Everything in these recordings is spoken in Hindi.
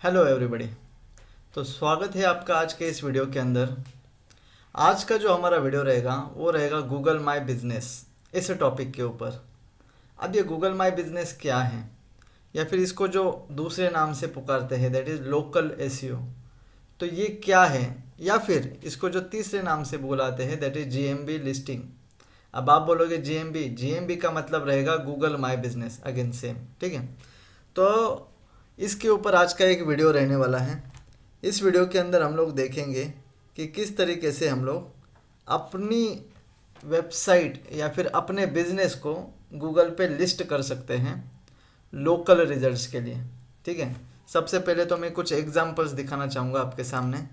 Hello everybody. तो स्वागत है आपका आज के इस वीडियो के अंदर। आज का जो हमारा वीडियो रहेगा वो रहेगा गूगल माई बिजनेस, इस टॉपिक के ऊपर। अब ये गूगल माई बिजनेस क्या है, या फिर इसको जो दूसरे नाम से पुकारते हैं दैट इज़ लोकल एसईओ, तो ये क्या है, या फिर इसको जो तीसरे नाम से बुलाते हैं दैट इज़ जीएमबी लिस्टिंग। अब आप बोलोगे जीएमबी, जीएमबी का मतलब रहेगा Google my business, again same, ठीक है। तो इसके ऊपर आज का एक वीडियो रहने वाला है। इस वीडियो के अंदर हम लोग देखेंगे कि किस तरीके से हम लोग अपनी वेबसाइट या फिर अपने बिजनेस को गूगल पे लिस्ट कर सकते हैं लोकल रिजल्ट्स के लिए, ठीक है। सबसे पहले तो मैं कुछ एग्जांपल्स दिखाना चाहूँगा आपके सामने।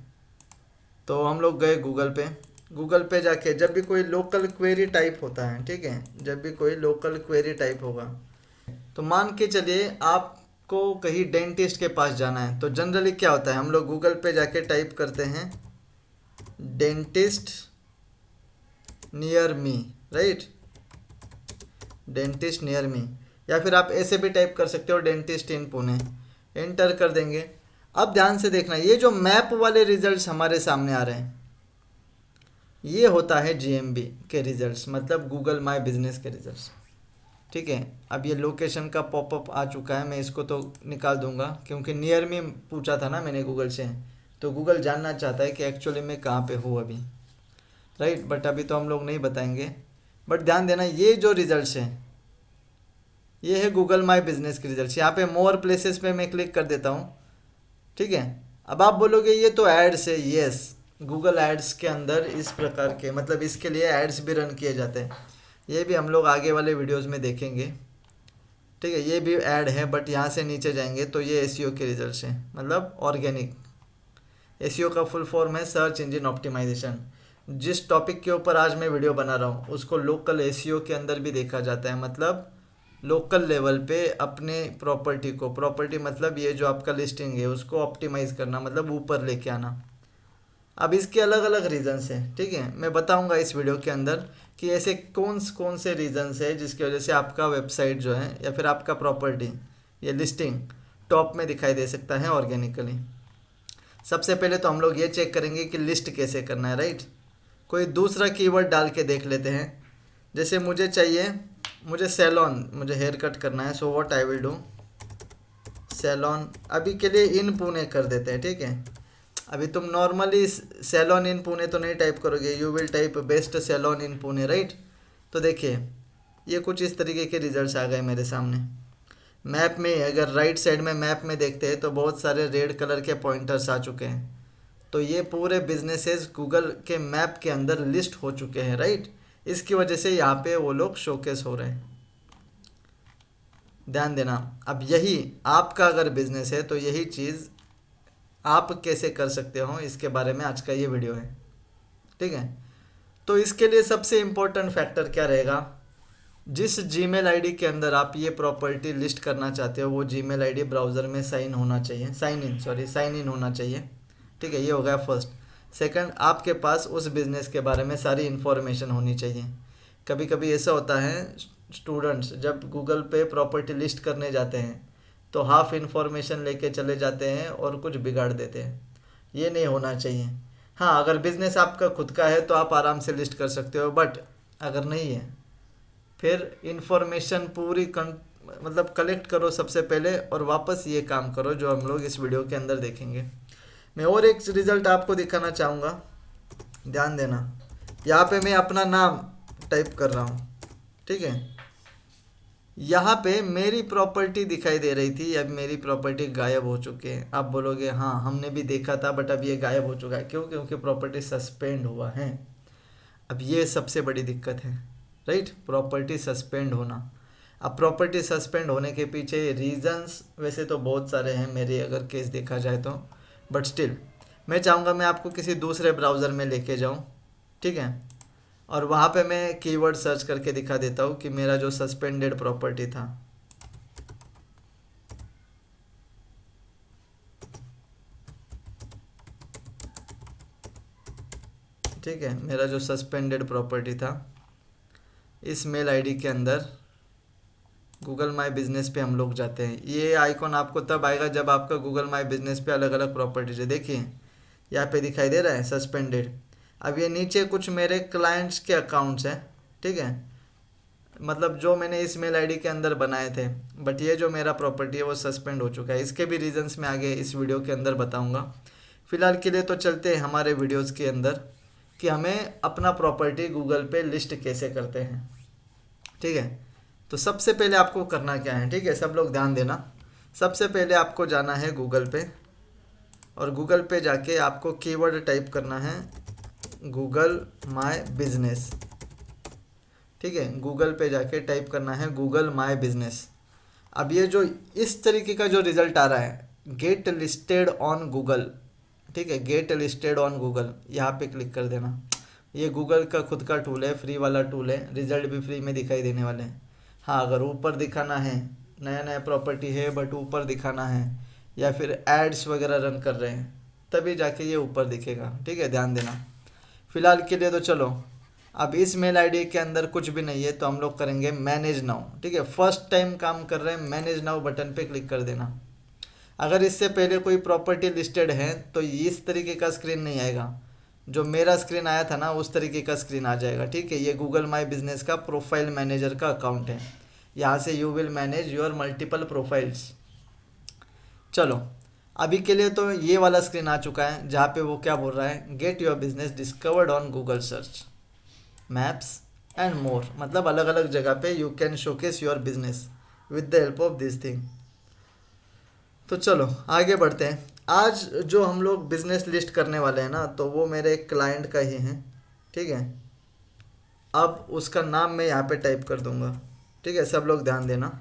तो हम लोग गए गूगल पे जाके जब भी कोई लोकल क्वेरी टाइप होता है, ठीक है, जब भी कोई लोकल क्वेरी टाइप होगा तो मान के चलिए आपको कहीं डेंटिस्ट के पास जाना है, तो जनरली क्या होता है, हम लोग गूगल पे जाके टाइप करते हैं dentist near me, right, dentist near me. या फिर आप ऐसे भी टाइप कर सकते हो डेंटिस्ट इन पुणे, एंटर कर देंगे। अब ध्यान से देखना, ये जो मैप वाले रिजल्ट्स हमारे सामने आ रहे हैं ये होता है जीएमबी के रिजल्ट्स, मतलब गूगल माई बिजनेस के रिजल्ट्स, ठीक है। अब ये लोकेशन का पॉपअप आ चुका है, मैं इसको तो निकाल दूंगा क्योंकि नियर मी पूछा था ना मैंने गूगल से, तो गूगल जानना चाहता है कि एक्चुअली मैं कहाँ पे हूँ अभी, राइट। बट अभी तो हम लोग नहीं बताएंगे। बट ध्यान देना, ये जो रिजल्ट्स हैं ये है गूगल माई बिजनेस के रिजल्ट्स। यहाँ पे मोर प्लेसेस पे मैं क्लिक कर देता हूँ, ठीक है। अब आप बोलोगे ये तो एड्स है, यस, गूगल एड्स के अंदर इस प्रकार के, मतलब इसके लिए एड्स भी रन किए जाते हैं। ये भी हम लोग आगे वाले वीडियोस में देखेंगे, ठीक है। ये भी ऐड है, बट यहाँ से नीचे जाएंगे तो ये एसईओ के रिजल्ट्स हैं, मतलब ऑर्गेनिक। एसईओ का फुल फॉर्म है सर्च इंजन ऑप्टिमाइजेशन। जिस टॉपिक के ऊपर आज मैं वीडियो बना रहा हूँ उसको लोकल एसईओ के अंदर भी देखा जाता है, मतलब लोकल लेवल पे अपने प्रॉपर्टी को, प्रॉपर्टी मतलब ये जो आपका लिस्टिंग है उसको ऑप्टिमाइज करना, मतलब ऊपर लेके आना। अब इसके अलग अलग रीजंस हैं, ठीक है, मैं बताऊंगा इस वीडियो के अंदर कि ऐसे कौन कौन से रीजंस है जिसकी वजह से आपका वेबसाइट जो है या फिर आपका प्रॉपर्टी ये लिस्टिंग टॉप में दिखाई दे सकता है ऑर्गेनिकली। सबसे पहले तो हम लोग ये चेक करेंगे कि लिस्ट कैसे करना है, राइट। कोई दूसरा कीवर्ड डाल के देख लेते हैं। जैसे मुझे चाहिए, मुझे सैलॉन, मुझे हेयर कट करना है, so what I will do, salon अभी के लिए इन पुणे कर देते हैं, ठीक है। अभी तुम नॉर्मली सैलॉन इन पुणे तो नहीं टाइप करोगे, you will type best salon in Pune, right. तो देखिए ये कुछ इस तरीके के रिजल्ट्स आ गए मेरे सामने। मैप में अगर राइट साइड में मैप में देखते हैं तो बहुत सारे रेड कलर के पॉइंटर्स आ चुके हैं, तो ये पूरे बिजनेसेस गूगल के मैप के अंदर लिस्ट हो चुके हैं, राइट। इसकी वजह से यहाँ पे वो लोग शोकेस हो रहे हैं। ध्यान देना, अब यही आपका अगर बिजनेस है तो यही चीज़ आप कैसे कर सकते हो इसके बारे में आज का ये वीडियो है, ठीक है। तो इसके लिए सबसे इम्पोर्टेंट फैक्टर क्या रहेगा, जिस जीमेल आईडी के अंदर आप ये प्रॉपर्टी लिस्ट करना चाहते हो वो जीमेल आईडी ब्राउज़र में साइन होना चाहिए, साइन इन होना चाहिए, ठीक है। ये हो गया फर्स्ट। सेकंड, आपके पास उस बिज़नेस के बारे में सारी इन्फॉर्मेशन होनी चाहिए। कभी कभी ऐसा होता है स्टूडेंट्स जब गूगल पे प्रॉपर्टी लिस्ट करने जाते हैं तो हाफ इन्फॉर्मेशन लेके चले जाते हैं और कुछ बिगाड़ देते हैं, ये नहीं होना चाहिए। हाँ, अगर बिज़नेस आपका खुद का है तो आप आराम से लिस्ट कर सकते हो, बट अगर नहीं है फिर इन्फॉर्मेशन पूरी मतलब कलेक्ट करो सबसे पहले और वापस ये काम करो जो हम लोग इस वीडियो के अंदर देखेंगे। मैं और एक रिज़ल्ट आपको दिखाना चाहूँगा, ध्यान देना। यहाँ पे मैं अपना नाम टाइप कर रहा हूँ, ठीक है। यहाँ पे मेरी प्रॉपर्टी दिखाई दे रही थी, अब मेरी प्रॉपर्टी गायब हो चुकी है। आप बोलोगे हाँ हमने भी देखा था बट अब ये गायब हो चुका है, क्यों, क्योंकि प्रॉपर्टी सस्पेंड हुआ है। अब ये सबसे बड़ी दिक्कत है, राइट, प्रॉपर्टी सस्पेंड होना। अब प्रॉपर्टी सस्पेंड होने के पीछे रीजंस वैसे तो बहुत सारे हैं मेरे अगर केस देखा जाए तो, बट स्टिल मैं चाहूँगा मैं आपको किसी दूसरे ब्राउज़र में लेके जाऊँ, ठीक है, और वहाँ पे मैं कीवर्ड सर्च करके दिखा देता हूँ कि मेरा जो सस्पेंडेड प्रॉपर्टी था, ठीक है, मेरा जो सस्पेंडेड प्रॉपर्टी था इस मेल आईडी के अंदर गूगल माई बिजनेस पे हम लोग जाते हैं। ये आइकॉन आपको तब आएगा जब आपका गूगल माई बिजनेस पे अलग अलग प्रॉपर्टीज है। देखिए यहाँ पे दिखाई दे रहा है सस्पेंडेड। अब ये नीचे कुछ मेरे क्लाइंट्स के अकाउंट्स हैं, ठीक है, मतलब जो मैंने इस मेल आईडी के अंदर बनाए थे, बट ये जो मेरा प्रॉपर्टी है वो सस्पेंड हो चुका है। इसके भी रीजंस मैं आगे इस वीडियो के अंदर बताऊंगा। फिलहाल के लिए तो चलते हैं हमारे वीडियोस के अंदर कि हमें अपना प्रॉपर्टी गूगल पे लिस्ट कैसे करते हैं, ठीक है। तो सबसे पहले आपको करना क्या है, ठीक है, सब लोग ध्यान देना। सबसे पहले आपको जाना है गूगल पे, और गूगल पे जाके आपको कीवर्ड टाइप करना है गूगल माय बिजनेस, ठीक है। गूगल पे जाके टाइप करना है गूगल माय बिजनेस। अब ये जो इस तरीके का जो रिजल्ट आ रहा है, गेट लिस्टेड ऑन गूगल, ठीक है, गेट लिस्टेड ऑन गूगल, यहाँ पे क्लिक कर देना। ये गूगल का खुद का टूल है, फ्री वाला टूल है, रिजल्ट भी फ्री में दिखाई देने वाले हैं। हाँ, अगर ऊपर दिखाना है, नया नया प्रॉपर्टी है बट ऊपर दिखाना है, या फिर एड्स वगैरह रन कर रहे हैं, तभी जाके ये ऊपर दिखेगा, ठीक है, ध्यान देना। फिलहाल के लिए तो चलो, अब इस मेल आईडी के अंदर कुछ भी नहीं है तो हम लोग करेंगे मैनेज नाउ, ठीक है। फर्स्ट टाइम काम कर रहे हैं, मैनेज नाउ बटन पे क्लिक कर देना। अगर इससे पहले कोई प्रॉपर्टी लिस्टेड है तो इस तरीके का स्क्रीन नहीं आएगा, जो मेरा स्क्रीन आया था ना उस तरीके का स्क्रीन आ जाएगा, ठीक है। ये गूगल माई बिजनेस का प्रोफाइल मैनेजर का अकाउंट है, यहाँ से you will manage your multiple profiles. चलो, अभी के लिए तो ये वाला स्क्रीन आ चुका है जहाँ पे वो क्या बोल रहा है, get your business discovered on Google search maps and more, मतलब अलग अलग जगह पे you can showcase your business with the help of this thing. तो चलो आगे बढ़ते हैं। आज जो हम लोग बिजनेस लिस्ट करने वाले हैं ना, तो वो मेरे एक क्लाइंट का ही है, ठीक है। अब उसका नाम मैं यहाँ पे टाइप कर दूंगा, ठीक है, सब लोग ध्यान देना।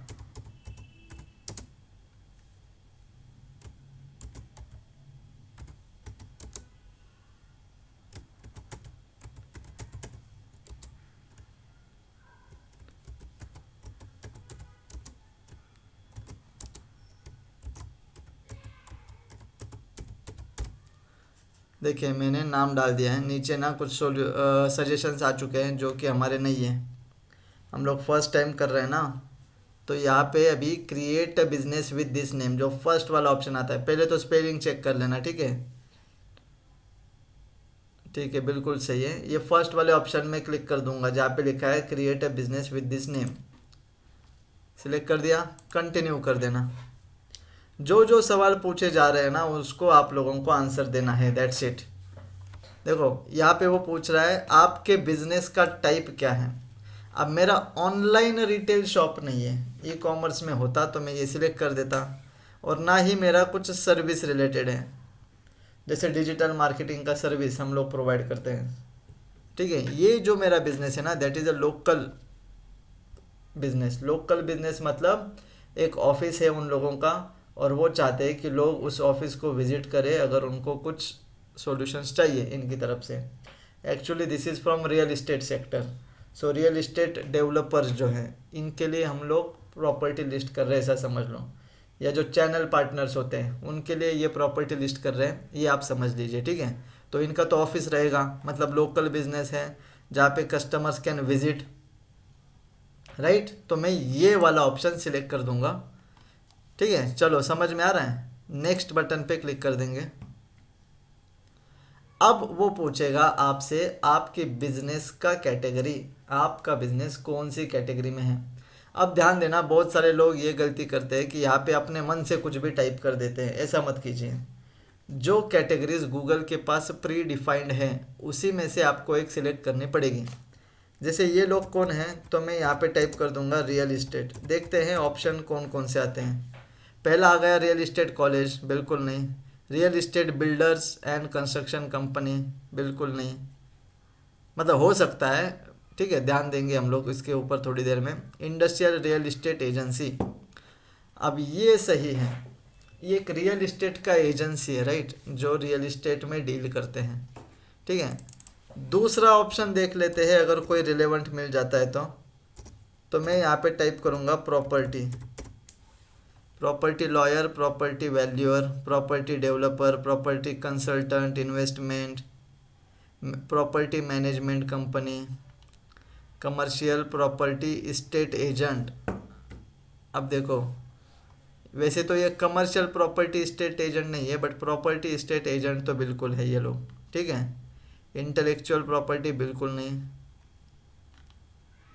देखिए मैंने नाम डाल दिया है, नीचे ना कुछ सजेशंस आ चुके हैं जो कि हमारे नहीं है, हम लोग फर्स्ट टाइम कर रहे हैं ना। तो यहाँ पे अभी create a business with this name, जो फर्स्ट वाला ऑप्शन आता है, पहले तो स्पेलिंग चेक कर लेना, ठीक है, ठीक है, बिल्कुल सही है। ये फर्स्ट वाले ऑप्शन में क्लिक कर दूंगा जहाँ पे लिखा है create a business with this name, select कर दिया, कंटिन्यू कर देना। जो जो सवाल पूछे जा रहे हैं ना उसको आप लोगों को आंसर देना है, दैट्स इट। देखो यहाँ पे वो पूछ रहा है आपके बिजनेस का टाइप क्या है। अब मेरा ऑनलाइन रिटेल शॉप नहीं है, ई कॉमर्स में होता तो मैं ये सिलेक्ट कर देता, और ना ही मेरा कुछ सर्विस रिलेटेड है, जैसे डिजिटल मार्केटिंग का सर्विस हम लोग प्रोवाइड करते हैं, ठीक है। ये जो मेरा बिजनेस है ना, that is a local business. Local business मतलब एक ऑफिस है उन लोगों का, और वो चाहते हैं कि लोग उस ऑफिस को विजिट करें अगर उनको कुछ सॉल्यूशंस चाहिए इनकी तरफ से। Actually this is from real estate sector, so real estate developers जो हैं इनके लिए हम लोग प्रॉपर्टी लिस्ट कर रहे हैं, ऐसा समझ लो, या जो चैनल पार्टनर्स होते हैं उनके लिए ये प्रॉपर्टी लिस्ट कर रहे हैं, ये आप समझ लीजिए, ठीक है। तो इनका तो ऑफिस रहेगा, मतलब लोकल बिजनेस है जहाँ पे कस्टमर्स कैन विजिट, राइट। तो मैं ये वाला ऑप्शन सिलेक्ट कर दूंगा, ठीक है। चलो समझ में आ रहा है, नेक्स्ट बटन पे क्लिक कर देंगे। अब वो पूछेगा आपसे आपके बिजनेस का कैटेगरी, आपका बिजनेस कौन सी कैटेगरी में है। अब ध्यान देना, बहुत सारे लोग ये गलती करते हैं कि यहाँ पे अपने मन से कुछ भी टाइप कर देते हैं, ऐसा मत कीजिए। जो कैटेगरीज गूगल के पास प्री डिफाइंड है उसी में से आपको एक सिलेक्ट करनी पड़ेगी। जैसे ये लोग कौन हैं, तो मैं यहाँ पे टाइप कर दूंगा रियल इस्टेट, देखते हैं ऑप्शन कौन कौन से आते हैं। पहला आ गया रियल इस्टेट कॉलेज, बिल्कुल नहीं। Real estate builders and construction company, बिल्कुल नहीं, मतलब हो सकता है, ठीक है, ध्यान देंगे हम लोग इसके ऊपर थोड़ी देर में। इंडस्ट्रियल रियल इस्टेट एजेंसी, अब ये सही है, ये एक रियल इस्टेट का एजेंसी है, राइट, जो रियल इस्टेट में डील करते हैं, ठीक है। दूसरा ऑप्शन देख लेते हैं अगर कोई रिलेवेंट मिल जाता है तो मैं यहाँ पे टाइप करूँगा property, property lawyer, property valuer, property developer, property consultant, investment, property management company, commercial property, state agent, अब देखो, वैसे तो ये कमर्शियल प्रॉपर्टी स्टेट एजेंट नहीं है, बट प्रॉपर्टी स्टेट एजेंट तो बिल्कुल है ये लोग, ठीक है। इंटेलेक्चुअल प्रॉपर्टी बिल्कुल नहीं।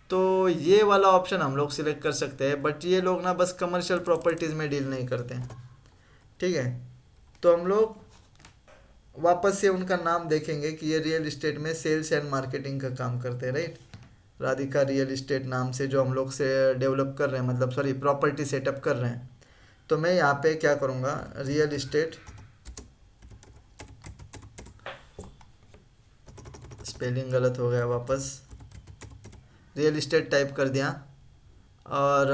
तो ये वाला ऑप्शन हम लोग सिलेक्ट कर सकते हैं, बट ये लोग ना बस कमर्शियल प्रॉपर्टीज़ में डील नहीं करते, ठीक है। तो हम लोग वापस से उनका नाम देखेंगे कि ये रियल इस्टेट में सेल्स एंड मार्केटिंग का काम करते हैं, राइट। राधिका रियल इस्टेट नाम से जो हम लोग से डेवलप कर रहे हैं, मतलब सॉरी प्रॉपर्टी सेटअप कर रहे हैं। तो मैं यहाँ पे क्या करूँगा, रियल इस्टेट, स्पेलिंग गलत हो गया, वापस रियल इस्टेट टाइप कर दिया। और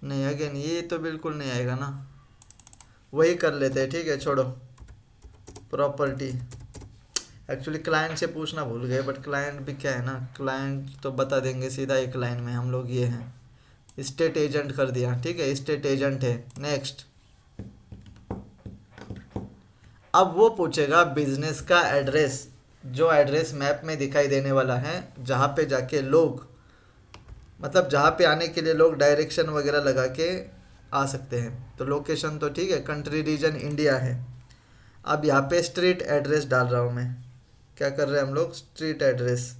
नहीं, अगेन ये तो बिल्कुल नहीं आएगा ना, वही कर लेते हैं, ठीक है, छोड़ो। प्रॉपर्टी, एक्चुअली क्लाइंट से पूछना भूल गए, बट क्लाइंट भी क्या है ना, क्लाइंट तो बता देंगे सीधा एक लाइन में, हम लोग ये हैं स्टेट एजेंट कर दिया, ठीक है, स्टेट एजेंट है। नेक्स्ट, अब वो पूछेगा बिजनेस का एड्रेस, जो एड्रेस मैप में दिखाई देने वाला है, जहाँ पे जाके लोग, मतलब जहाँ पे आने के लिए लोग डायरेक्शन वगैरह लगा के आ सकते हैं। तो लोकेशन तो ठीक है, कंट्री रीजन इंडिया है। अब यहाँ पे स्ट्रीट एड्रेस डाल रहा हूँ मैं। क्या कर रहे हैं हम लोग, स्ट्रीट एड्रेस।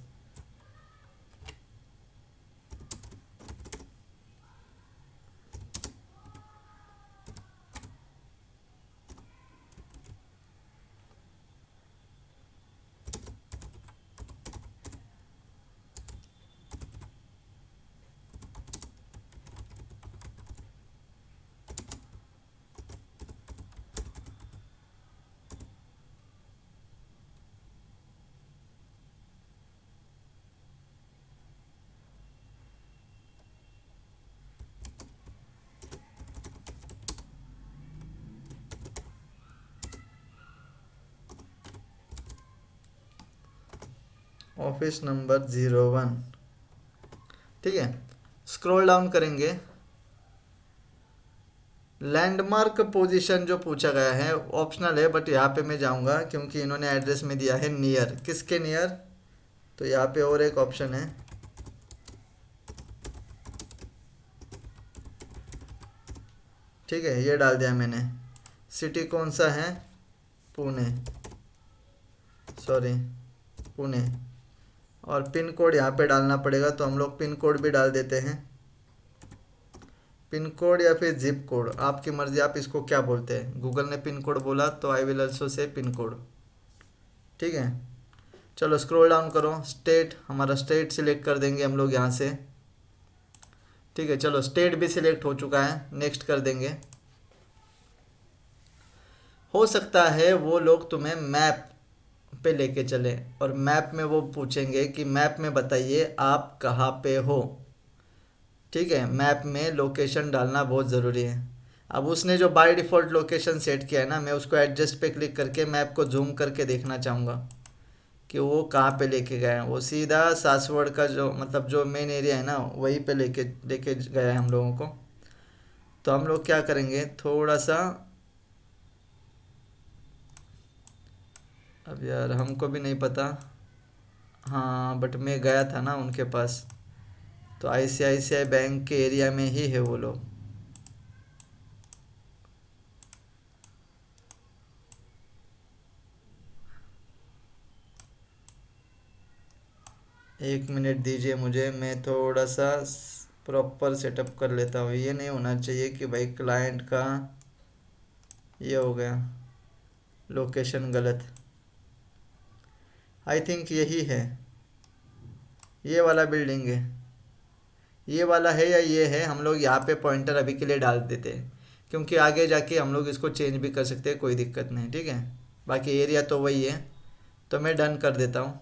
ऑफिस नंबर 01, ठीक है। स्क्रॉल डाउन करेंगे, लैंडमार्क पोजीशन जो पूछा गया है ऑप्शनल है, बट यहाँ पे मैं जाऊँगा क्योंकि इन्होंने एड्रेस में दिया है नियर, किसके नियर। तो यहाँ पे और एक ऑप्शन है, ठीक है, ये डाल दिया मैंने। सिटी कौन सा है, पुणे, सॉरी पुणे। और पिन कोड यहाँ पे डालना पड़ेगा, तो हम लोग पिन कोड भी डाल देते हैं। पिन कोड या फिर जिप कोड, आपकी मर्जी, आप इसको क्या बोलते हैं। गूगल ने पिन कोड बोला तो I will also say pin code, ठीक है। चलो स्क्रॉल डाउन करो, स्टेट, हमारा स्टेट सिलेक्ट कर देंगे हम लोग यहाँ से, ठीक है। चलो स्टेट भी सिलेक्ट हो चुका है, नेक्स्ट कर देंगे। हो सकता है वो लोग तुम्हें मैप पे लेके चले, और मैप में वो पूछेंगे कि मैप में बताइए आप कहाँ पे हो, ठीक है। मैप में लोकेशन डालना बहुत ज़रूरी है। अब उसने जो बाय डिफ़ॉल्ट लोकेशन सेट किया है ना, मैं उसको एडजस्ट पे क्लिक करके मैप को जूम करके देखना चाहूँगा कि वो कहाँ पे लेके गया है। वो सीधा सासवड़ का जो मतलब जो मेन एरिया है ना, वहीं पे लेके लेके गया है हम लोगों को। तो हम लोग क्या करेंगे, थोड़ा सा, अब यार हमको भी नहीं पता, हाँ बट मैं गया था ना उनके पास, तो आईसीआईसीआई बैंक के एरिया में ही है वो लोग। एक मिनट दीजिए मुझे, मैं थोड़ा सा प्रॉपर सेटअप कर लेता हूँ। ये नहीं होना चाहिए कि भाई क्लाइंट का ये हो गया लोकेशन गलत। आई थिंक यही है, ये वाला बिल्डिंग है, ये वाला है या ये है। हम लोग यहाँ पे पॉइंटर अभी के लिए डाल देते हैं, क्योंकि आगे जाके हम लोग इसको चेंज भी कर सकते हैं, कोई दिक्कत नहीं, ठीक है। बाकी एरिया तो वही है, तो मैं डन कर देता हूँ,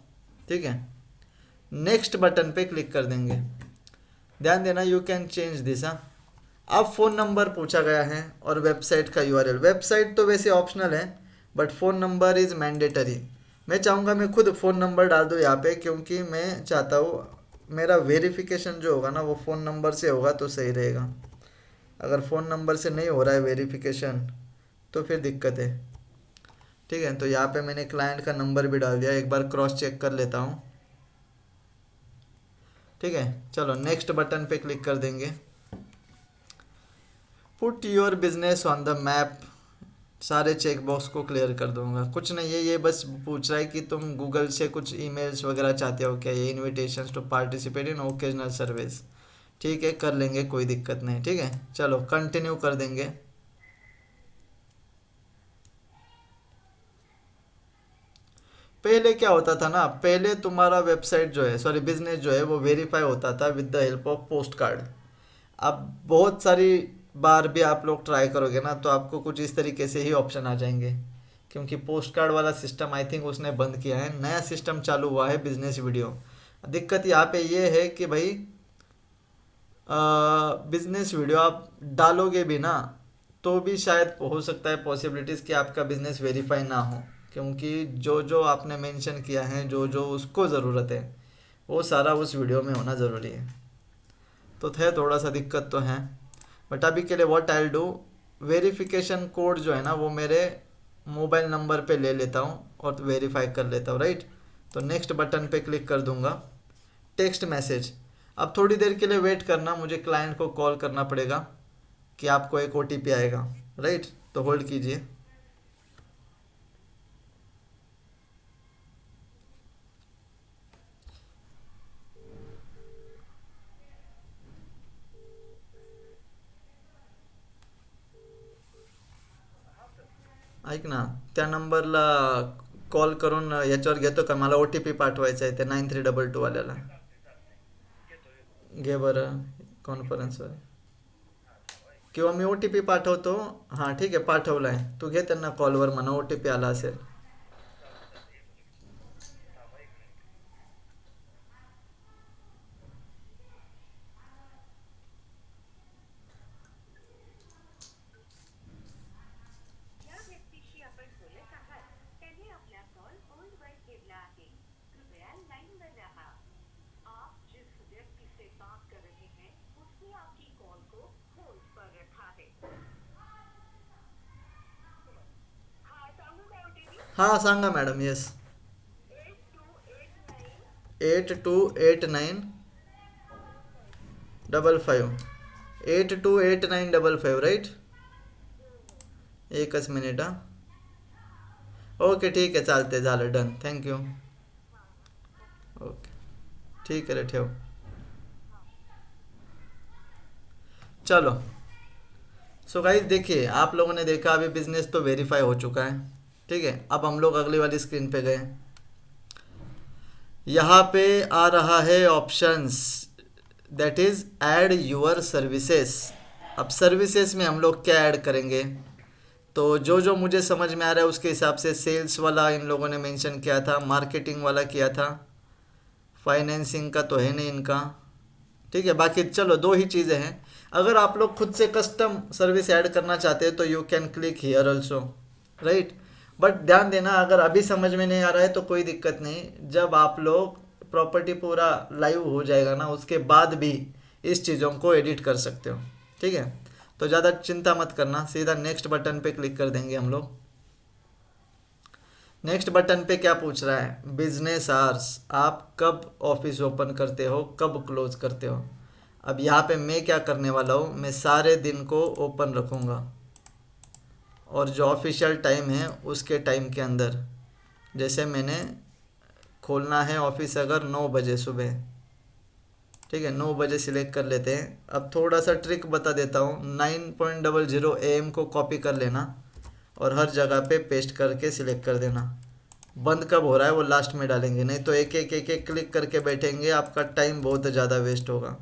ठीक है। नेक्स्ट बटन पे क्लिक कर देंगे। ध्यान देना, यू कैन चेंज दिस। हाँ, अब फ़ोन नंबर पूछा गया है और वेबसाइट का यूआरएल। वेबसाइट तो वैसे ऑप्शनल है, but phone number is mandatory. मैं चाहूँगा मैं खुद फ़ोन नंबर डाल दूँ यहाँ पे, क्योंकि मैं चाहता हूँ मेरा वेरिफिकेशन जो होगा ना वो फ़ोन नंबर से होगा तो सही रहेगा। अगर फ़ोन नंबर से नहीं हो रहा है वेरिफिकेशन तो फिर दिक्कत है, ठीक है। तो यहाँ पे मैंने क्लाइंट का नंबर भी डाल दिया, एक बार क्रॉस चेक कर लेता हूँ। ठीक है, चलो नेक्स्ट बटन पे क्लिक कर देंगे। Put your business on the map, सारे चेक बॉक्स को क्लियर कर दूंगा। कुछ नहीं है, ये बस पूछ रहा है कि तुम गूगल से कुछ ईमेल्स वगैरह चाहते हो क्या, ये invitations to participate in occasional service. ठीक है, कर लेंगे, कोई दिक्कत नहीं। ठीक है, चलो कंटिन्यू कर देंगे। पहले क्या होता था ना, पहले तुम्हारा वेबसाइट जो है, सॉरी बिजनेस जो है, वो वेरीफाई होता था with the help of post card. अब बहुत सारी बार भी आप लोग ट्राई करोगे ना, तो आपको कुछ इस तरीके से ही ऑप्शन आ जाएंगे, क्योंकि पोस्ट कार्ड वाला सिस्टम आई थिंक उसने बंद किया है, नया सिस्टम चालू हुआ है बिजनेस वीडियो। दिक्कत यहाँ पे ये है कि भाई बिजनेस वीडियो आप डालोगे भी ना, तो भी शायद हो सकता है पॉसिबिलिटीज़ कि आपका बिजनेस वेरीफाई ना हो, क्योंकि जो जो आपने मेंशन किया है, जो जो उसको ज़रूरत है, वो सारा उस वीडियो में होना ज़रूरी है। तो थे थोड़ा सा दिक्कत तो है, बट अभी के लिए what I do, verification code जो है ना वो मेरे मोबाइल नंबर पे ले लेता हूँ और वेरीफाई कर लेता हूँ, राइट। तो नेक्स्ट बटन पे क्लिक कर दूंगा। टेक्स्ट मैसेज, अब थोड़ी देर के लिए वेट करना, मुझे क्लाइंट को कॉल करना पड़ेगा कि आपको एक OTP आएगा, राइट। तो होल्ड कीजिए। ऐक ना, त्या नंबरला कॉल करून याच्यावर घेतो का, मला OTP पाठवायचा आहे त्या 9322 वाल्याला। घे बरं कॉन्फरन्सवर, किंवा मी OTP पाठवतो। हां ठीक आहे, पाठवला आहे, तू घे त्यांना कॉलवर, म्हणा OTP आला असेल। हाँ सांगा मॅडम, येस। 828955, 828955, राईट। एकच मिनिट हा। ओके ठीक आहे, चालते, झालं, डन, थँक्यू। ओके ठीक है रे, ठेव। चलो, सो गाइस देखिए, आप लोगों ने देखा अभी बिजनेस तो वेरीफाई हो चुका है। ठीक है, अब हम लोग अगली वाली स्क्रीन पे गए। यहाँ पे आ रहा है options, that is add your services. अब सर्विसेज में हम लोग क्या ऐड करेंगे, तो जो जो मुझे समझ में आ रहा है उसके हिसाब से सेल्स वाला इन लोगों ने मेंशन किया था, मार्केटिंग वाला किया था, फाइनेंसिंग का तो है नहीं इनका। ठीक है, बाकी चलो दो ही चीज़ें हैं। अगर आप लोग खुद से कस्टम सर्विस ऐड करना चाहते हैं तो you can click here also, right. But ध्यान देना, अगर अभी समझ में नहीं आ रहा है तो कोई दिक्कत नहीं, जब आप लोग प्रॉपर्टी पूरा लाइव हो जाएगा ना, उसके बाद भी इस चीज़ों को एडिट कर सकते हो। ठीक है, तो ज़्यादा चिंता मत करना, सीधा नेक्स्ट बटन पे क्लिक कर देंगे हम लोग। नेक्स्ट बटन पे क्या पूछ रहा है, बिजनेस आवर्स, आप कब ऑफिस ओपन करते हो, कब क्लोज करते हो। अब यहाँ पे मैं क्या करने वाला हूँ, मैं सारे दिन को ओपन रखूँगा, और जो ऑफिशियल टाइम है उसके टाइम के अंदर, जैसे मैंने खोलना है ऑफिस अगर 9 बजे सुबह, ठीक है, 9 बजे सिलेक्ट कर लेते हैं। अब थोड़ा सा ट्रिक बता देता हूँ, 9:00 AM को कॉपी कर लेना और हर जगह पे पेस्ट करके सिलेक्ट कर देना। बंद कब हो रहा है वो लास्ट में डालेंगे, नहीं तो एक एक एक एक क्लिक करके बैठेंगे, आपका टाइम बहुत ज़्यादा वेस्ट होगा।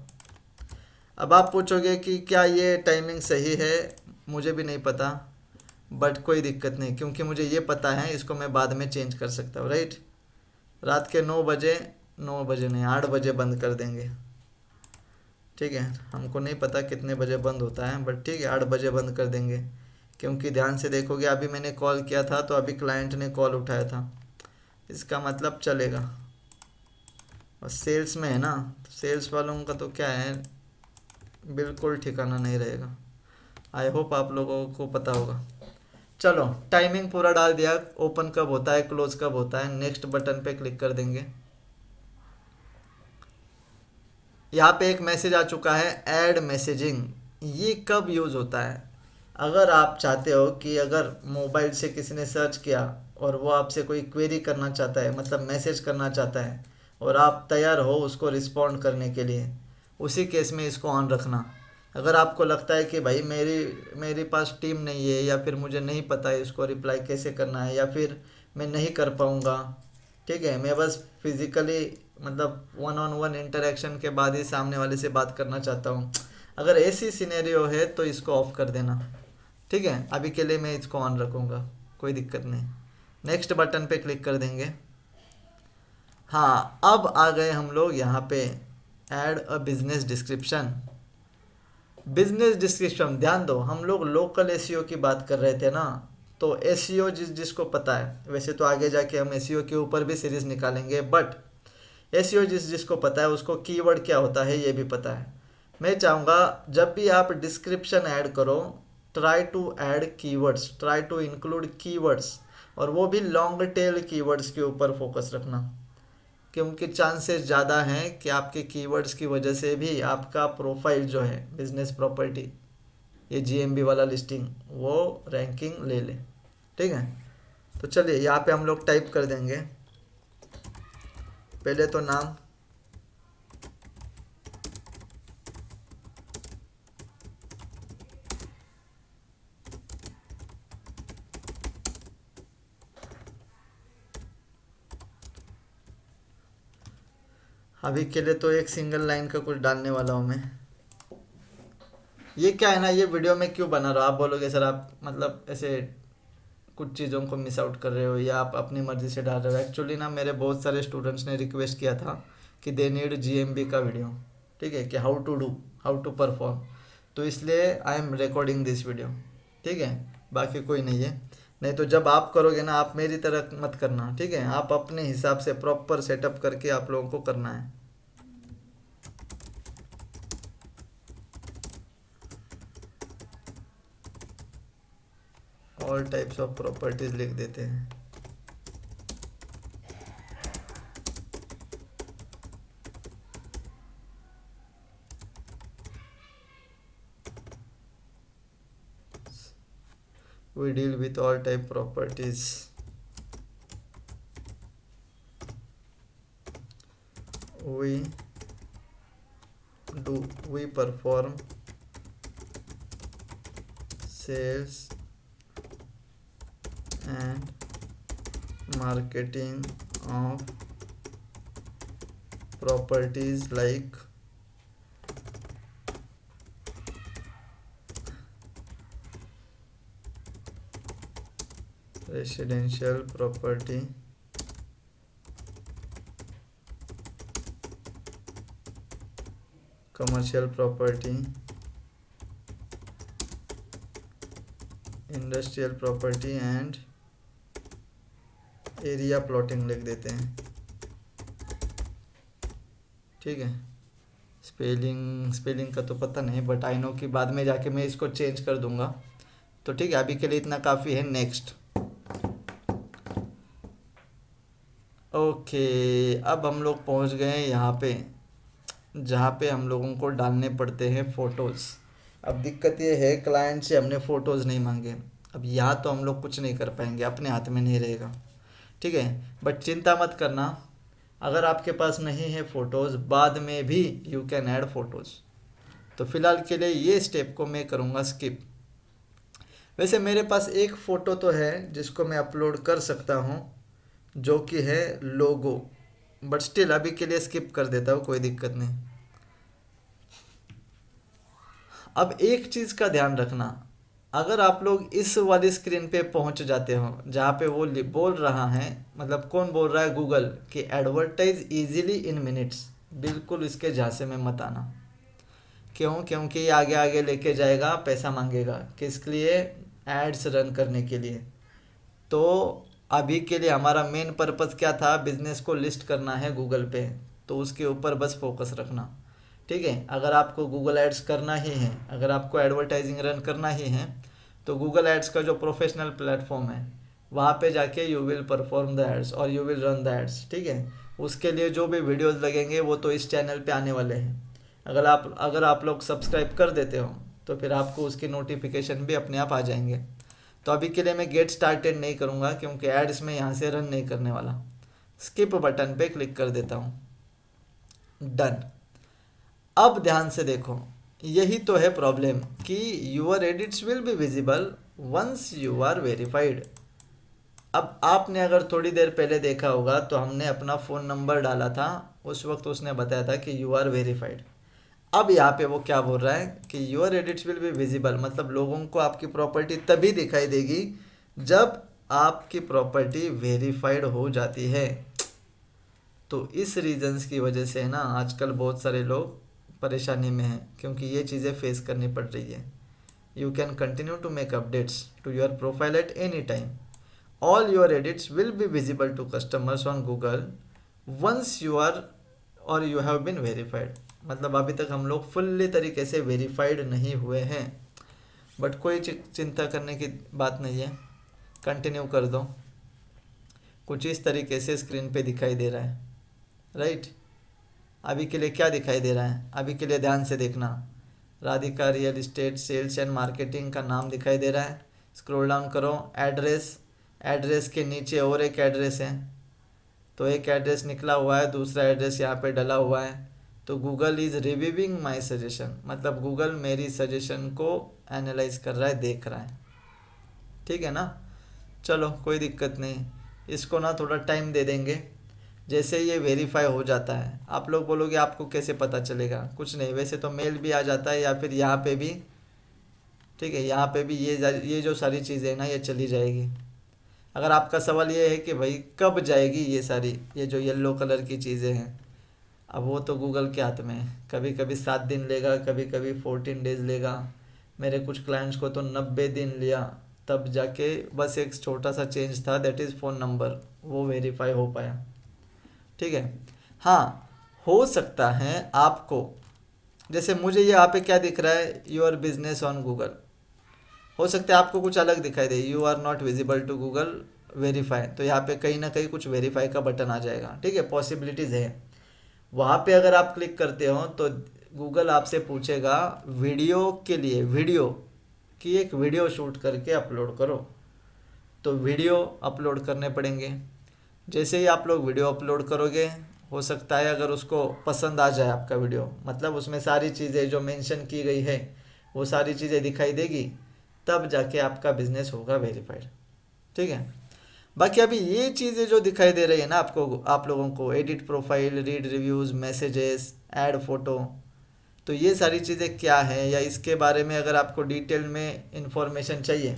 अब आप पूछोगे कि क्या ये टाइमिंग सही है, मुझे भी नहीं पता, बट कोई दिक्कत नहीं, क्योंकि मुझे ये पता है, इसको मैं बाद में चेंज कर सकता हूँ, राइट। रात के 9 बजे, 9 बजे नहीं 8 बजे बंद कर देंगे। ठीक है, हमको नहीं पता कितने बजे बंद होता है, बट ठीक है 8 बजे बंद कर देंगे, क्योंकि ध्यान से देखोगे अभी मैंने कॉल किया था तो अभी क्लाइंट ने कॉल उठाया था, इसका मतलब चलेगा। और सेल्स में है ना, तो सेल्स वालों का तो क्या है, बिल्कुल ठिकाना नहीं रहेगा। आई होप आप लोगों को पता होगा। चलो, टाइमिंग पूरा डाल दिया, ओपन कब होता है, क्लोज कब होता है, नेक्स्ट बटन पे क्लिक कर देंगे। यहाँ पे एक मैसेज आ चुका है, ऐड मैसेजिंग। ये कब यूज़ होता है? अगर आप चाहते हो कि अगर मोबाइल से किसी ने सर्च किया और वो आपसे कोई क्वेरी करना चाहता है, मतलब मैसेज करना चाहता है, और आप तैयार हो उसको रिस्पॉन्ड करने के लिए, उसी केस में इसको ऑन रखना। अगर आपको लगता है कि भाई मेरी मेरे पास टीम नहीं है, या फिर मुझे नहीं पता है इसको रिप्लाई कैसे करना है, या फिर मैं नहीं कर पाऊँगा, ठीक है, मैं बस फिज़िकली मतलब वन ऑन वन इंटरेक्शन के बाद ही सामने वाले से बात करना चाहता हूँ, अगर ऐसी सिनेरियो है तो इसको ऑफ कर देना। ठीक है, अभी के लिए मैं इसको ऑन रखूँगा, कोई दिक्कत नहीं। नेक्स्ट बटन पे क्लिक कर देंगे। हाँ, अब आ गए हम लोग यहाँ पे add a business description. Business description, ध्यान दो, हम लोग लोकल एसईओ की बात कर रहे थे ना, तो एसईओ जिसको पता है, वैसे तो आगे जाके हम एसईओ के ऊपर भी सीरीज निकालेंगे, बट एसईओ जिसको पता है उसको कीवर्ड क्या होता है ये भी पता है। मैं चाहूँगा जब भी आप डिस्क्रिप्शन ऐड करो, try to add keywords, try to include keywords, और वो भी लॉन्ग टेल कीवर्ड्स के ऊपर फोकस रखना, क्योंकि चांसेस ज़्यादा हैं कि आपके कीवर्ड्स की वजह से भी आपका प्रोफाइल जो है बिजनेस प्रॉपर्टी, ये जीएमबी वाला लिस्टिंग, वो रैंकिंग ले ले। ठीक है, तो चलिए यहाँ पे हम लोग टाइप कर देंगे पहले तो नाम, अभी के लिए तो एक सिंगल लाइन का कुछ डालने वाला हूँ मैं। ये क्या है ना, ये वीडियो में क्यों बना रहा हूँ, आप बोलोगे सर आप मतलब ऐसे कुछ चीज़ों को मिस आउट कर रहे हो या आप अपनी मर्ज़ी से डाल रहे हो। एक्चुअली ना मेरे बहुत सारे स्टूडेंट्स ने रिक्वेस्ट किया था कि दे नीड जीएमबी का वीडियो, ठीक है, कि how to do, how to perform, तो इसलिए I am recording this video. ठीक है, बाकी कोई नहीं है। नहीं तो जब आप करोगे ना, आप मेरी तरह मत करना, ठीक है, आप अपने हिसाब से प्रॉपर सेटअप करके आप लोगों को करना है। ऑल टाइप्स ऑफ प्रॉपर्टीज लिख देते हैं। We deal with all type properties. We perform sales and marketing of properties like residential property, commercial property, industrial property and area plotting लिख देते हैं। ठीक है, स्पेलिंग का तो पता नहीं, बट आई नो कि बाद में जाके मैं इसको चेंज कर दूंगा। तो ठीक है, अभी के लिए इतना काफ़ी है। नेक्स्ट, ओके, अब हम लोग पहुंच गए यहाँ पे जहाँ पे हम लोगों को डालने पड़ते हैं फ़ोटोज़। अब दिक्कत ये है, क्लाइंट से हमने फ़ोटोज़ नहीं मांगे, अब यहाँ तो हम लोग कुछ नहीं कर पाएंगे, अपने हाथ में नहीं रहेगा। ठीक है, बट चिंता मत करना, अगर आपके पास नहीं है फ़ोटोज़, बाद में भी यू कैन ऐड फ़ोटोज़। तो फ़िलहाल के लिए ये स्टेप को मैं करूँगा स्किप। वैसे मेरे पास एक फ़ोटो तो है जिसको मैं अपलोड कर सकता हूँ, जो कि है लोगो, बट स्टिल अभी के लिए स्किप कर देता हूँ, कोई दिक्कत नहीं। अब एक चीज़ का ध्यान रखना, अगर आप लोग इस वाली स्क्रीन पे पहुंच जाते हो जहाँ पे वो बोल रहा है, मतलब कौन बोल रहा है, गूगल, कि एडवर्टाइज इजीली इन मिनट्स, बिल्कुल इसके झांसे में मत आना। क्यों? क्योंकि ये आगे आगे लेके जाएगा, पैसा मांगेगा, किसके लिए? एड्स रन करने के लिए। तो अभी के लिए हमारा मेन पर्पस क्या था, बिजनेस को लिस्ट करना है गूगल पे, तो उसके ऊपर बस फोकस रखना। ठीक है, अगर आपको गूगल एड्स करना ही है, अगर आपको एडवर्टाइजिंग रन करना ही है, तो गूगल एड्स का जो प्रोफेशनल प्लेटफॉर्म है वहाँ पे जाके you will perform the ads और you will run the ads. ठीक है, उसके लिए जो भी वीडियोस लगेंगे वो तो इस चैनल पे आने वाले हैं, अगर आप लोग सब्सक्राइब कर देते हो तो फिर आपको उसकी नोटिफिकेशन भी अपने आप आ जाएंगे। तो अभी के लिए मैं गेट स्टार्टेड नहीं करूँगा क्योंकि एड्स में यहाँ से रन नहीं करने वाला। स्किप बटन पे क्लिक कर देता हूँ, डन। अब ध्यान से देखो, यही तो है प्रॉब्लम कि your edits will be visible once you are verified. अब आपने अगर थोड़ी देर पहले देखा होगा तो हमने अपना फ़ोन नंबर डाला था, उस वक्त उसने बताया था कि यू आर वेरीफाइड। अब यहाँ पे वो क्या बोल रहा है कि your edits will be visible, मतलब लोगों को आपकी प्रॉपर्टी तभी दिखाई देगी जब आपकी प्रॉपर्टी वेरीफाइड हो जाती है। तो इस रीजंस की वजह से ना आजकल बहुत सारे लोग परेशानी में हैं, क्योंकि ये चीज़ें फेस करनी पड़ रही है। You can continue to make updates to your profile at any time. All your edits will be visible to customers on Google once you are और यू हैव बीन वेरीफाइड। मतलब अभी तक हम लोग फुल्ली तरीके से वेरीफाइड नहीं हुए हैं, बट कोई चिंता करने की बात नहीं है। कंटिन्यू कर दो। कुछ इस तरीके से स्क्रीन पे दिखाई दे रहा है, राइट। अभी के लिए क्या दिखाई दे रहा है, अभी के लिए ध्यान से देखना। Radhika real estate sales and marketing का नाम दिखाई दे रहा है। स्क्रॉल डाउन करो, एड्रेस, एड्रेस के नीचे और एक एड्रेस है, तो एक एड्रेस निकला हुआ है, दूसरा एड्रेस यहाँ पे डला हुआ है। तो Google is reviewing my suggestion, मतलब गूगल मेरी सजेशन को एनालाइज कर रहा है, देख रहा है। ठीक है ना, चलो कोई दिक्कत नहीं, इसको ना थोड़ा टाइम दे देंगे। जैसे ये वेरीफाई हो जाता है, आप लोग बोलोगे आपको कैसे पता चलेगा, कुछ नहीं, वैसे तो मेल भी आ जाता है या फिर यहाँ पे भी, ठीक है, यहाँ पे भी ये जो सारी चीज़ें हैं ना ये चली जाएगी। अगर आपका सवाल ये है कि भाई कब जाएगी ये सारी, ये जो येलो कलर की चीज़ें हैं, अब वो तो गूगल के हाथ में है। कभी कभी 7 दिन लेगा, कभी कभी 14 डेज लेगा। मेरे कुछ क्लाइंट्स को तो 90 दिन लिया, तब जाके बस एक छोटा सा चेंज था, दैट इज़ फ़ोन नंबर, वो वेरीफाई हो पाया। ठीक है, हाँ, हो सकता है आपको, जैसे मुझे यहाँ पे क्या दिख रहा है, योर बिजनेस ऑन गूगल, हो सकता है आपको कुछ अलग दिखाई दे, you are not visible to Google verify, तो यहाँ पे कहीं ना कहीं कुछ वेरीफाई का बटन आ जाएगा। ठीक है, पॉसिबिलिटीज़ है। वहाँ पे अगर आप क्लिक करते हो तो गूगल आपसे पूछेगा वीडियो के लिए, वीडियो की एक वीडियो शूट करके अपलोड करो, तो वीडियो अपलोड करने पड़ेंगे। जैसे ही आप लोग वीडियो अपलोड करोगे, हो सकता है अगर उसको पसंद आ जाए आपका वीडियो, मतलब उसमें सारी चीज़ें जो मेंशन की गई है वो सारी चीज़ें दिखाई देगी, तब जाके आपका बिजनेस होगा वेरीफाइड। ठीक है, बाकी अभी ये चीज़ें जो दिखाई दे रही है ना आपको, आप लोगों को, edit profile, read reviews, messages, add photo, तो ये सारी चीज़ें क्या है, या इसके बारे में अगर आपको डिटेल में इंफॉर्मेशन चाहिए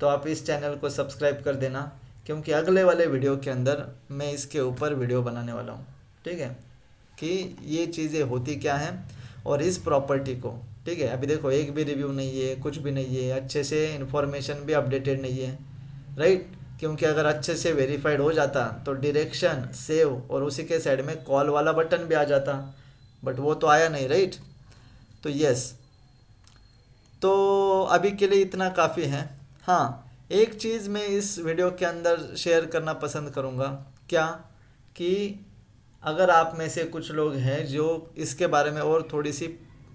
तो आप इस चैनल को सब्सक्राइब कर देना, क्योंकि अगले वाले वीडियो के अंदर मैं इसके ऊपर वीडियो बनाने वाला हूँ। ठीक है, कि ये चीज़ें होती क्या हैं और इस प्रॉपर्टी को, ठीक है, अभी देखो एक भी रिव्यू नहीं है, कुछ भी नहीं है, अच्छे से इन्फॉर्मेशन भी अपडेटेड नहीं है, राइट। क्योंकि अगर अच्छे से वेरीफाइड हो जाता तो डायरेक्शन, सेव और उसी के साइड में कॉल वाला बटन भी आ जाता, बट वो तो आया नहीं, राइट। तो यस, तो अभी के लिए इतना काफ़ी है। हाँ, एक चीज़ मैं इस वीडियो के अंदर शेयर करना पसंद करूँगा, क्या कि अगर आप में से कुछ लोग हैं जो इसके बारे में और थोड़ी सी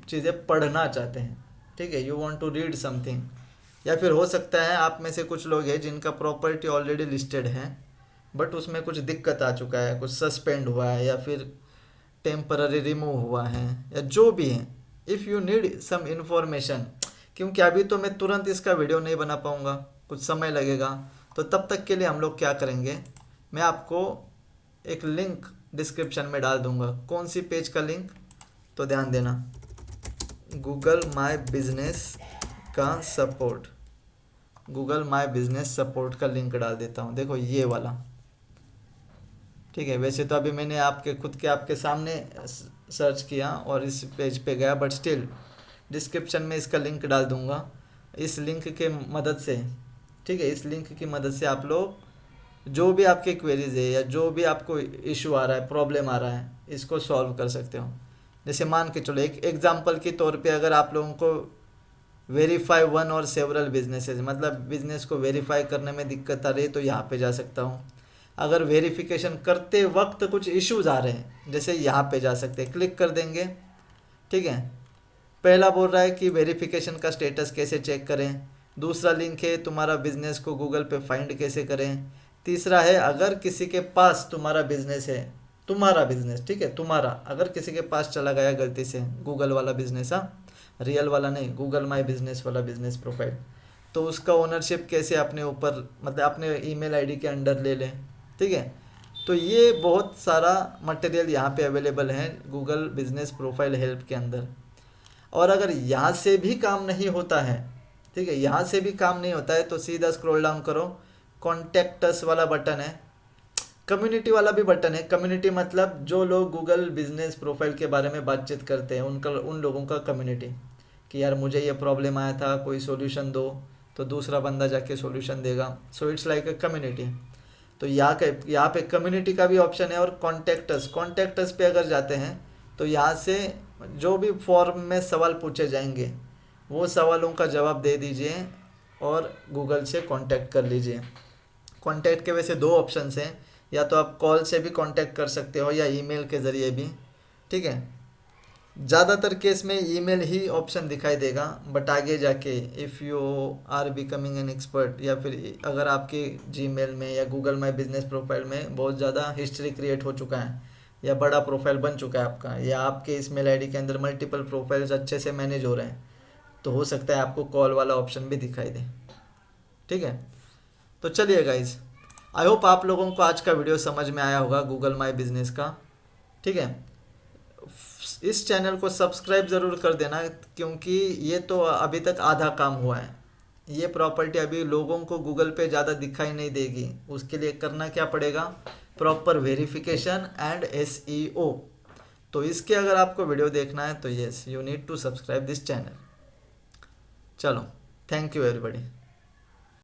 चीज़ें पढ़ना चाहते हैं, ठीक है, you want to read something, या फिर हो सकता है आप में से कुछ लोग हैं जिनका प्रॉपर्टी ऑलरेडी लिस्टेड है बट उसमें कुछ दिक्कत आ चुका है, कुछ सस्पेंड हुआ है या फिर टेम्पररी रिमूव हुआ है, या जो भी है, if you need some information, क्योंकि अभी तो मैं तुरंत इसका वीडियो नहीं बना पाऊँगा, कुछ समय लगेगा, तो तब तक के लिए हम लोग क्या करेंगे, मैं आपको एक लिंक डिस्क्रिप्शन में डाल दूंगा। कौन सी पेज का लिंक, तो ध्यान देना, गूगल माय बिजनेस का support, Google my business support का लिंक डाल देता हूँ, देखो ये वाला। ठीक है, वैसे तो अभी मैंने आपके सामने सर्च किया और इस पेज पे गया, बट स्टिल डिस्क्रिप्शन में इसका लिंक डाल दूंगा। इस लिंक के मदद से, ठीक है, इस लिंक की मदद से आप लोग जो भी आपके क्वेरीज है या जो भी आपको इशू आ रहा है, प्रॉब्लम आ रहा है, इसको सॉल्व कर सकते हो। जैसे मान के चलो, एक एग्जांपल के तौर पे, अगर आप लोगों को वेरीफाई वन और सेवरल बिजनेसेस, मतलब बिजनेस को वेरीफाई करने में दिक्कत आ रही है, तो यहाँ पे जा सकता हूँ। अगर वेरिफिकेशन करते वक्त कुछ इश्यूज आ रहे हैं, जैसे यहाँ पे जा सकते हैं, क्लिक कर देंगे, ठीक है। पहला बोल रहा है कि वेरिफिकेशन का स्टेटस कैसे चेक करें। दूसरा लिंक है तुम्हारा बिजनेस को गूगल पे फाइंड कैसे करें। तीसरा है अगर किसी के पास तुम्हारा बिजनेस है, तुम्हारा बिजनेस, ठीक है, तुम्हारा अगर किसी के पास चला गया गलती से गूगल वाला बिजनेस, हाँ, रियल वाला नहीं, गूगल माई बिजनेस वाला बिजनेस प्रोफाइल, तो उसका ओनरशिप कैसे अपने ऊपर, मतलब अपने ईमेल आईडी के अंडर ले लें। ठीक है। तो ये बहुत सारा मटेरियल यहाँ पे अवेलेबल है गूगल बिजनेस प्रोफाइल हेल्प के अंदर। और अगर यहाँ से भी काम नहीं होता है, ठीक है, यहाँ से भी काम नहीं होता है तो सीधा स्क्रॉल डाउन करो, कॉन्टैक्ट अस वाला बटन है, कम्युनिटी वाला भी बटन है। कम्युनिटी मतलब जो लोग गूगल बिजनेस प्रोफाइल के बारे में बातचीत करते हैं उनका, उन लोगों का कम्युनिटी, कि यार मुझे ये प्रॉब्लम आया था, कोई सॉल्यूशन दो, तो दूसरा बंदा जाके सॉल्यूशन देगा। So it's like a community. तो यहाँ पे कम्युनिटी का भी ऑप्शन है। और कॉन्टैक्ट अस पे अगर जाते हैं तो यहाँ से जो भी फॉर्म में सवाल पूछे जाएंगे वो सवालों का जवाब दे दीजिए और गूगल से कांटेक्ट कर लीजिए। कांटेक्ट के वैसे दो ऑप्शंस हैं, या तो आप कॉल से भी कांटेक्ट कर सकते हो या ईमेल के ज़रिए भी। ठीक है। ज़्यादातर केस में ईमेल ही ऑप्शन दिखाई देगा, बट आगे जाके if you are becoming an expert, या फिर अगर आपके जीमेल में या गूगल माई बिजनेस प्रोफाइल में बहुत ज़्यादा हिस्ट्री क्रिएट हो चुका है या बड़ा प्रोफाइल बन चुका है आपका, या आपके इस मेल आईडी के अंदर मल्टीपल प्रोफाइल्स अच्छे से मैनेज हो रहे हैं, तो हो सकता है आपको कॉल वाला ऑप्शन भी दिखाई दे। ठीक है। तो चलिए गाइज, आई होप आप लोगों को आज का वीडियो समझ में आया होगा गूगल माई बिजनेस का। ठीक है। इस चैनल को सब्सक्राइब ज़रूर कर देना, क्योंकि ये तो अभी तक आधा काम हुआ है। ये प्रॉपर्टी अभी लोगों को गूगल पे ज़्यादा दिखाई नहीं देगी। उसके लिए करना क्या पड़ेगा, प्रॉपर वेरिफिकेशन एंड SEO। तो इसके अगर आपको वीडियो देखना है तो yes, you need to subscribe this channel. चलो, थैंक यू एवरीबॉडी।